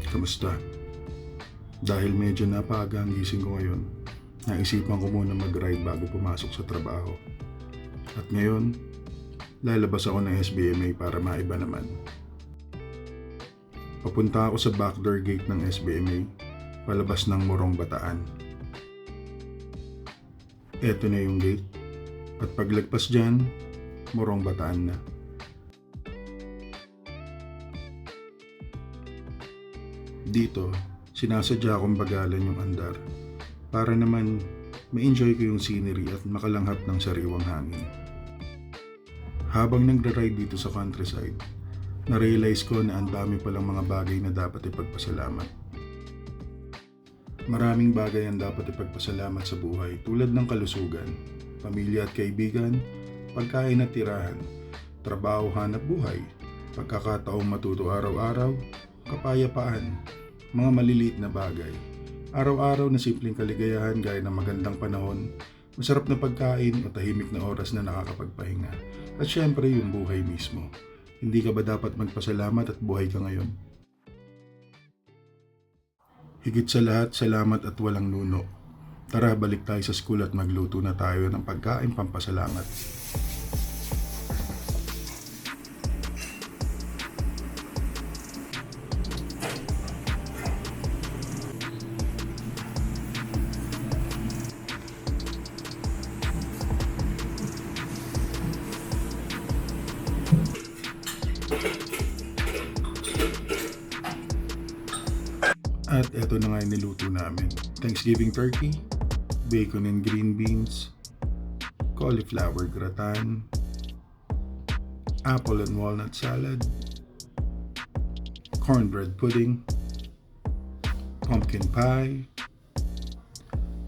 Kamusta? Dahil medyo napaaga ang gising ko ngayon, naisipan ko muna mag-ride bago pumasok sa trabaho. At ngayon, lalabas ako ng SBMA para maiba naman. Papunta ako sa backdoor gate ng SBMA, palabas ng Morong Bataan. Eto na yung gate, at paglagpas dyan, Morong Bataan na. Dito, sinasadya akong bagalan yung andar para naman ma-enjoy ko yung scenery at makalanghap ng sariwang hangin. Habang nagra-ride dito sa countryside, na-realize ko na ang dami palang mga bagay na dapat ipagpasalamat. Maraming bagay ang dapat ipagpasalamat sa buhay tulad ng kalusugan, pamilya at kaibigan, pagkain at tirahan, trabaho, hanap buhay, pagkakataong matuto araw-araw, kapayapaan, mga maliliit na bagay, araw-araw na simpleng kaligayahan gaya ng magandang panahon, masarap na pagkain o tahimik na oras na nakakapagpahinga, at syempre yung buhay mismo. Hindi ka ba dapat magpasalamat at buhay ka ngayon? Higit sa lahat, salamat at walang nuno. Tara, balik tayo sa school at magluto na tayo ng pagkain pampasalamat. At eto na nga yung niluto namin. Thanksgiving turkey, bacon and green beans, cauliflower gratin, apple and walnut salad, cornbread pudding, pumpkin pie,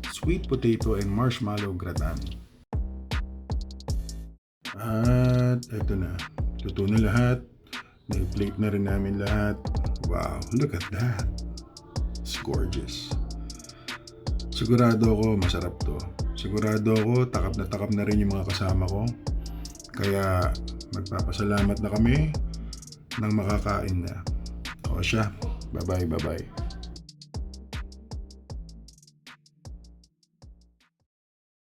sweet potato and marshmallow gratin. At eto na, luto na lahat. Nai-plate na rin namin lahat. Wow, look at that. It's gorgeous. Sigurado ako masarap to. Sigurado ako takap na rin yung mga kasama ko. Kaya magpapasalamat na kami nang makakain na. O siya, bye bye.